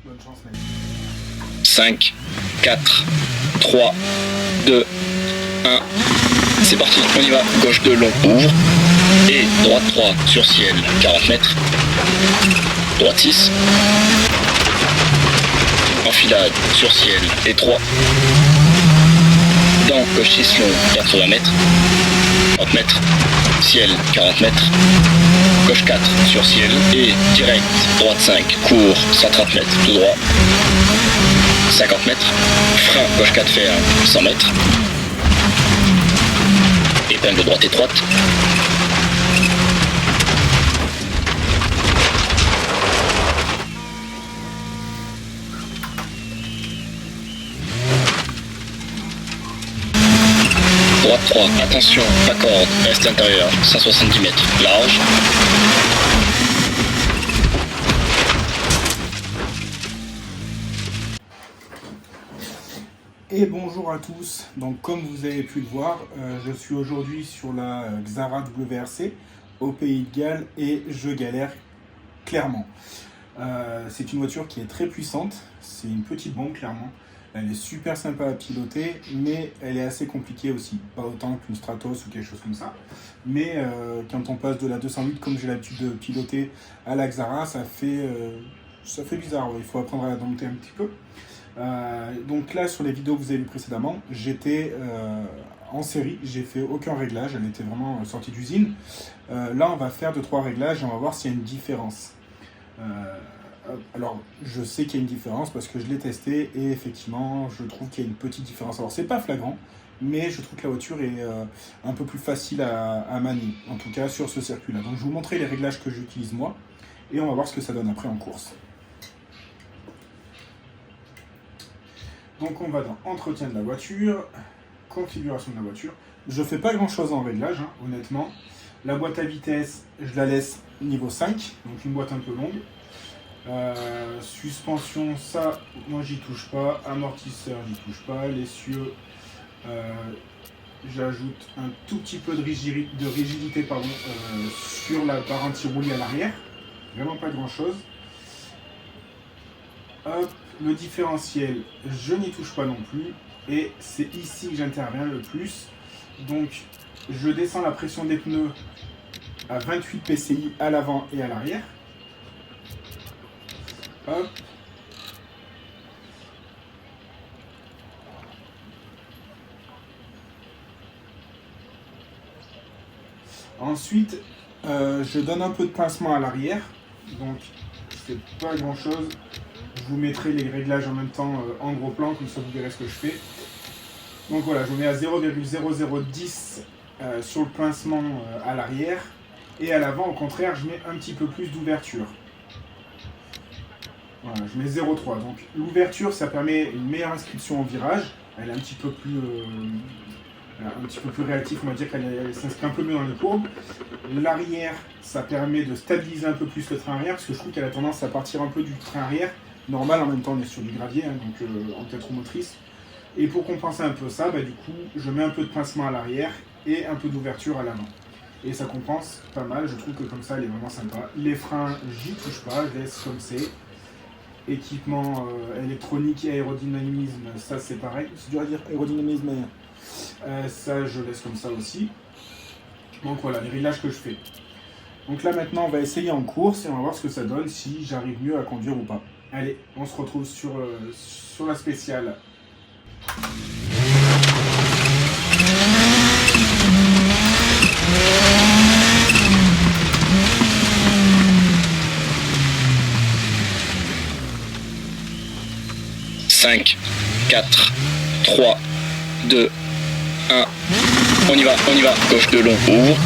Bonne chance, mec. 5, 4, 3, 2, 1. C'est parti, on y va. Gauche 2 long, ouvre. Et droite 3 sur ciel, 40 mètres. Droite 6. Enfilade sur ciel et 3. Dans gauche 6 long, 80 mètres. 30 mètres. Ciel, 40 mètres. Gauche 4 sur ciel et direct. Droite 5, court, 130 mètres, tout droit. 50 mètres. Frein, gauche 4 ferme, 100 mètres. Épingle droite étroite. Droite 3, attention, pas corde, reste intérieur, 170 mètres, large. Et bonjour à tous, donc comme vous avez pu le voir, je suis aujourd'hui sur la Xara WRC au Pays de Galles et je galère clairement. C'est une voiture qui est très puissante, c'est une petite bombe clairement, elle est super sympa à piloter mais elle est assez compliquée aussi, pas autant qu'une Stratos ou quelque chose comme ça. Mais quand on passe de la 208 comme j'ai l'habitude de piloter à la Xara, ça fait bizarre, ouais. Il faut apprendre à la dompter un petit peu. Donc là sur les vidéos que vous avez vues précédemment, j'étais en série, j'ai fait aucun réglage, elle était vraiment sortie d'usine. Là on va faire 2-3 réglages et on va voir s'il y a une différence. Alors je sais qu'il y a une différence parce que je l'ai testé et effectivement je trouve qu'il y a une petite différence. Alors c'est pas flagrant, mais je trouve que la voiture est un peu plus facile à manier, en tout cas sur ce circuit là. Donc je vais vous montrer les réglages que j'utilise moi et on va voir ce que ça donne après en course. Donc on va dans entretien de la voiture, configuration de la voiture. Je fais pas grand chose en réglage, hein, honnêtement. La boîte à vitesse, je la laisse niveau 5, donc une boîte un peu longue. Suspension, ça, moi j'y touche pas. Amortisseur, j'y touche pas. L'essieu, j'ajoute un tout petit peu de rigidité sur la barre anti-roulis à l'arrière. Vraiment pas grand chose. Hop. Le différentiel, je n'y touche pas non plus. Et c'est ici que j'interviens le plus. Donc, je descends la pression des pneus à 28 PSI à l'avant et à l'arrière. Hop. Ensuite, je donne un peu de pincement à l'arrière. Donc, c'est pas grand chose. Je vous mettrai les réglages en même temps en gros plan, comme ça vous verrez ce que je fais. Donc voilà, je mets à 0,0010 sur le pincement à l'arrière. Et à l'avant, au contraire, je mets un petit peu plus d'ouverture. Voilà, je mets 0,3. Donc l'ouverture, ça permet une meilleure inscription au virage. Elle est un petit peu plus réactive, on va dire qu'elle s'inscrit un peu mieux dans les courbes. L'arrière, ça permet de stabiliser un peu plus le train arrière, parce que je trouve qu'elle a tendance à partir un peu du train arrière. Normal, en même temps on est sur du gravier, hein, donc en 4 roues motrices. Et pour compenser un peu ça, du coup, je mets un peu de pincement à l'arrière et un peu d'ouverture à l'avant. Et ça compense pas mal, je trouve que comme ça elle est vraiment sympa. Les freins, j'y touche pas, je laisse comme c'est. Équipement électronique et aérodynamisme, ça c'est pareil. C'est dur à dire, aérodynamisme, mais ça je laisse comme ça aussi. Donc voilà, les réglages que je fais. Donc là maintenant on va essayer en course et on va voir ce que ça donne, si j'arrive mieux à conduire ou pas. Allez, on se retrouve sur la spéciale. « 5, 4, 3, 2, 1. On y va, on y va. Gauche 2 long, ouvre.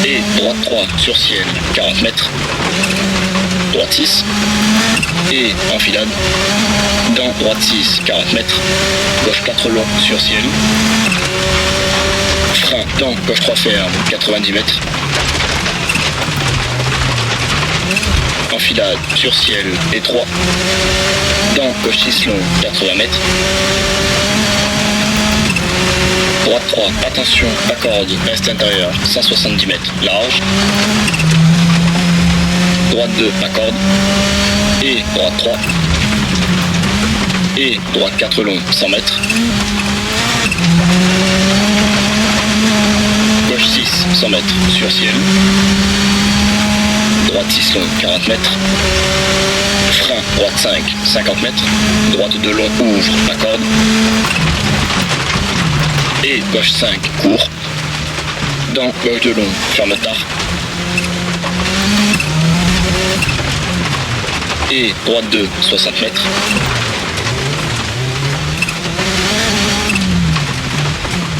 Et droite 3 sur ciel, 40 mètres. Droite 6. Et enfilade. Dans droite 6, 40 mètres. Gauche 4 long sur ciel. Frein dans gauche 3 ferme, 90 mètres. Enfilade sur ciel et 3. Dans gauche 6 long, 80 mètres. Droite 3, attention, accorde, reste intérieur, 170 mètres, large. Droite 2, accorde. Et droite 3. Et droite 4 long, 100 mètres. Gauche 6, 100 mètres, sur ciel. Droite 6 long, 40 mètres. Frein, droite 5, 50 mètres. Droite 2 long, ouvre, accorde. Et gauche 5, court. Dans gauche 2 long, ferme tard. Et droite 2, 60 mètres.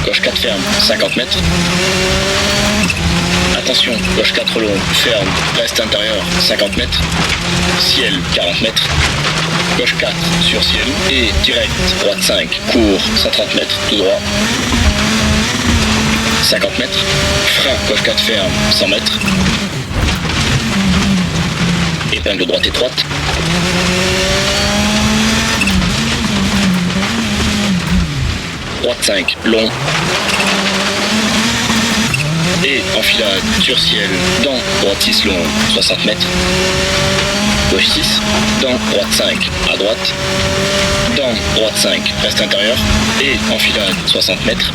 Gauche 4 ferme, 50 mètres. Attention, gauche 4 long, ferme, reste intérieur, 50 mètres. Ciel, 40 mètres. Gauche 4, sur ciel. Et direct, droite 5, court, 130 mètres, tout droit. 50 mètres. Frein, gauche 4 ferme, 100 mètres. Épingle droite étroite. Droite 5, long. Et enfilade sur ciel, dans droite 6 long, 60 mètres. Gauche 6, dans droite 5, à droite. Dans droite 5, reste intérieur. Et enfilade 60 mètres.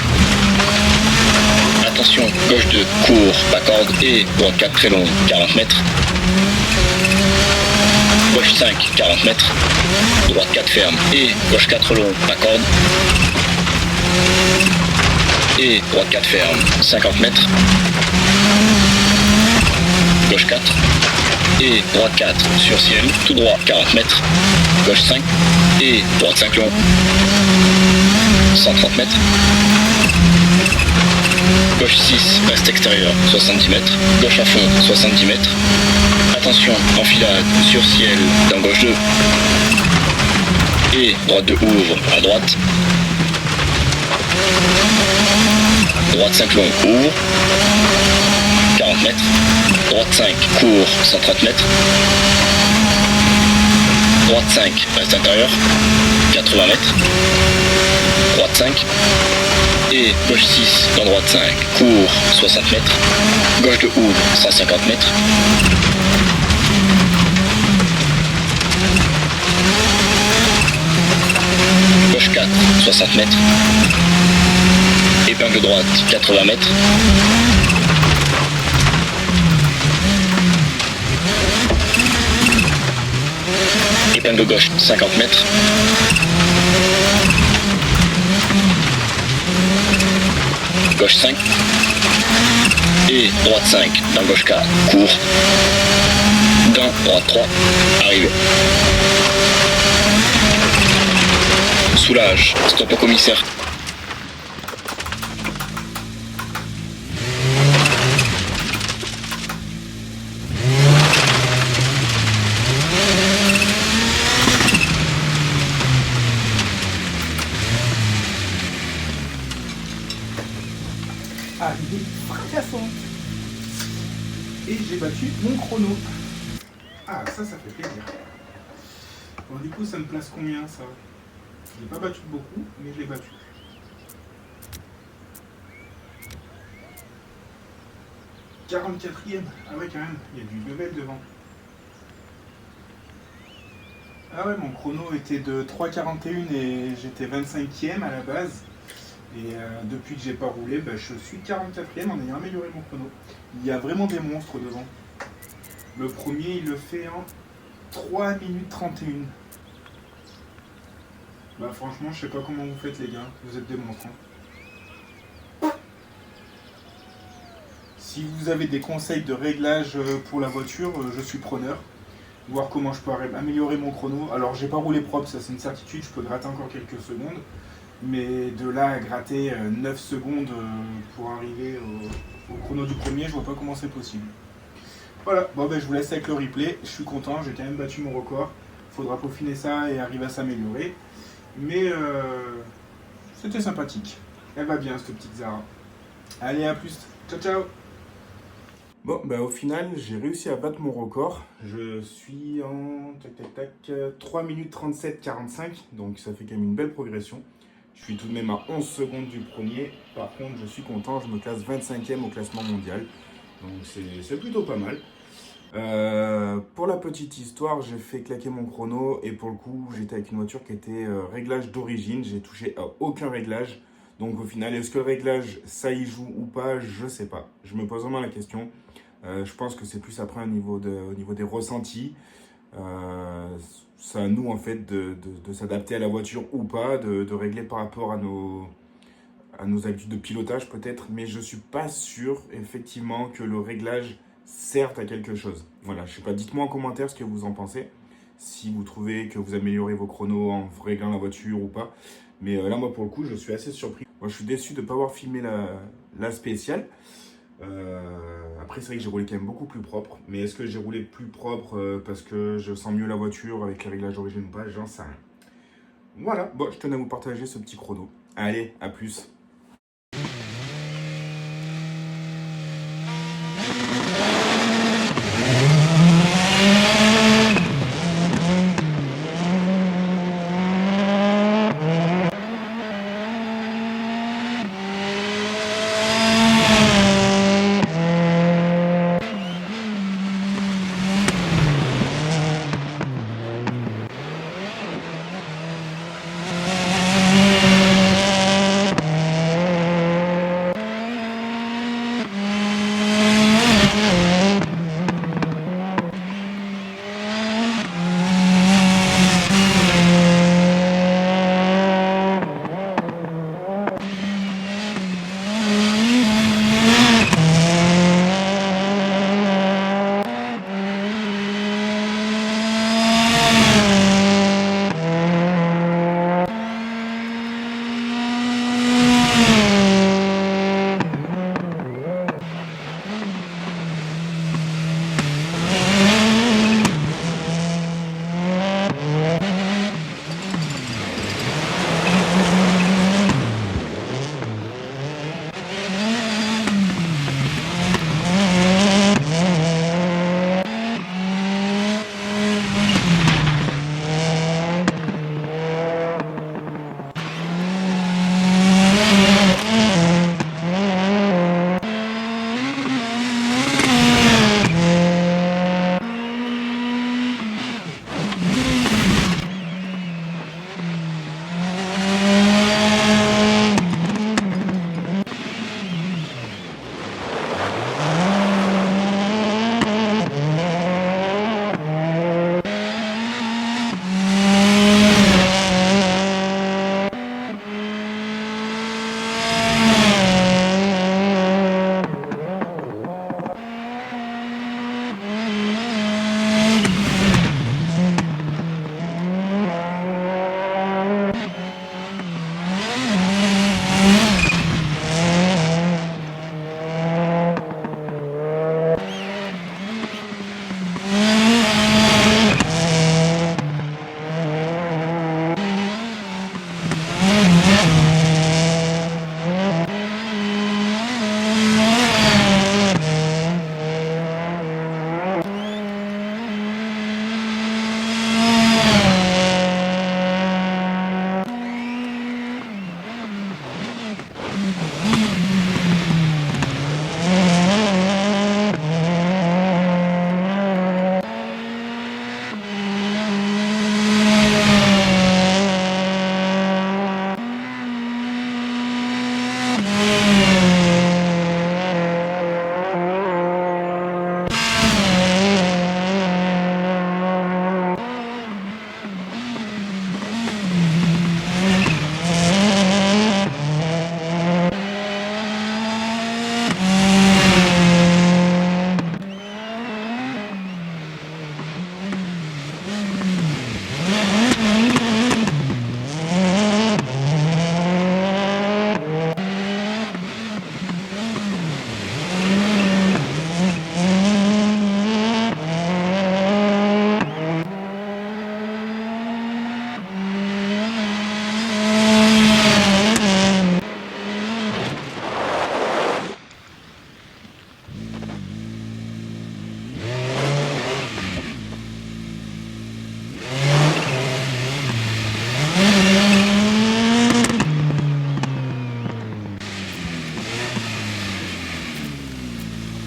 Attention, gauche 2, court, accorde. Et droite 4 très long, 40 mètres. Gauche 5, 40 mètres. Droite 4 ferme. Et gauche 4 long, accorde. Et droite 4 ferme, 50 mètres. Gauche 4. Et droite 4 sur ciel, tout droit 40 mètres. Gauche 5. Et droite 5 long. 130 mètres. Gauche 6, reste extérieur, 70 mètres. Gauche à fond, 70 mètres. Attention, enfilade sur ciel, dans gauche 2. Et droite 2 ouvre, à droite. Droite 5 long, ouvre. 40 mètres. Droite 5, court, 130 mètres. Droite 5, reste intérieur, 80 mètres. Droite 5. Et gauche 6, dans droite 5, court, 60 mètres. Gauche 2 ouvre, 150 mètres. Gauche 4, 60 mètres. Épingle droite, 80 mètres. Épingle gauche, 50 mètres. Gauche 5. Et droite 5, dans gauche 4, court. Dans droite 3, arrivé. Soulage, stop au commissaire. Arrivé fracassant. Et j'ai battu mon chrono. Ah, ça fait plaisir. Bon, du coup, ça me place combien, ça? Je l'ai pas battu de beaucoup, mais je l'ai battu. 44e. Ah ouais, quand même, il y a du level devant. Ah ouais, mon chrono était de 3,41 et j'étais 25e à la base. Et depuis que j'ai pas roulé, je suis 44e en ayant amélioré mon chrono. Il y a vraiment des monstres devant. Le premier, il le fait en 3 minutes 31. Franchement, je sais pas comment vous faites les gars, vous êtes des monstres. Hein. Si vous avez des conseils de réglage pour la voiture, je suis preneur. Voir comment je peux améliorer mon chrono. Alors j'ai pas roulé propre, ça c'est une certitude, je peux gratter encore quelques secondes. Mais de là à gratter 9 secondes pour arriver au chrono du premier, je vois pas comment c'est possible. Voilà, bon je vous laisse avec le replay, je suis content, j'ai quand même battu mon record. Faudra peaufiner ça et arriver à s'améliorer. Mais c'était sympathique. Elle va bien cette petite Zara. Allez, à plus, ciao ciao. Bon, au final, j'ai réussi à battre mon record. Je suis en 3 minutes 37,45, donc ça fait quand même une belle progression. Je suis tout de même à 11 secondes du premier. Par contre, je suis content, je me classe 25e au classement mondial. Donc c'est plutôt pas mal. Pour la petite histoire, j'ai fait claquer mon chrono et pour le coup, j'étais avec une voiture qui était réglage d'origine. J'ai touché à aucun réglage. Donc au final, est-ce que le réglage, ça y joue ou pas? Je sais pas. Je me pose vraiment la question. Je pense que c'est plus après au niveau des ressentis. Euh, c'est à nous en fait de s'adapter à la voiture ou pas, de régler par rapport à nos habitudes de pilotage peut-être, mais je suis pas sûr effectivement que le réglage serve à quelque chose. Voilà, je sais pas, dites-moi en commentaire ce que vous en pensez, si vous trouvez que vous améliorez vos chronos en réglant la voiture ou pas. Mais là, moi pour le coup, je suis assez surpris. Moi, je suis déçu de ne pas avoir filmé la spéciale. Après, c'est vrai que j'ai roulé quand même beaucoup plus propre. Mais est-ce que j'ai roulé plus propre parce que je sens mieux la voiture avec les réglages d'origine ou pas? J'en sais rien. Voilà, bon, je tenais à vous partager ce petit chrono. Allez, à plus.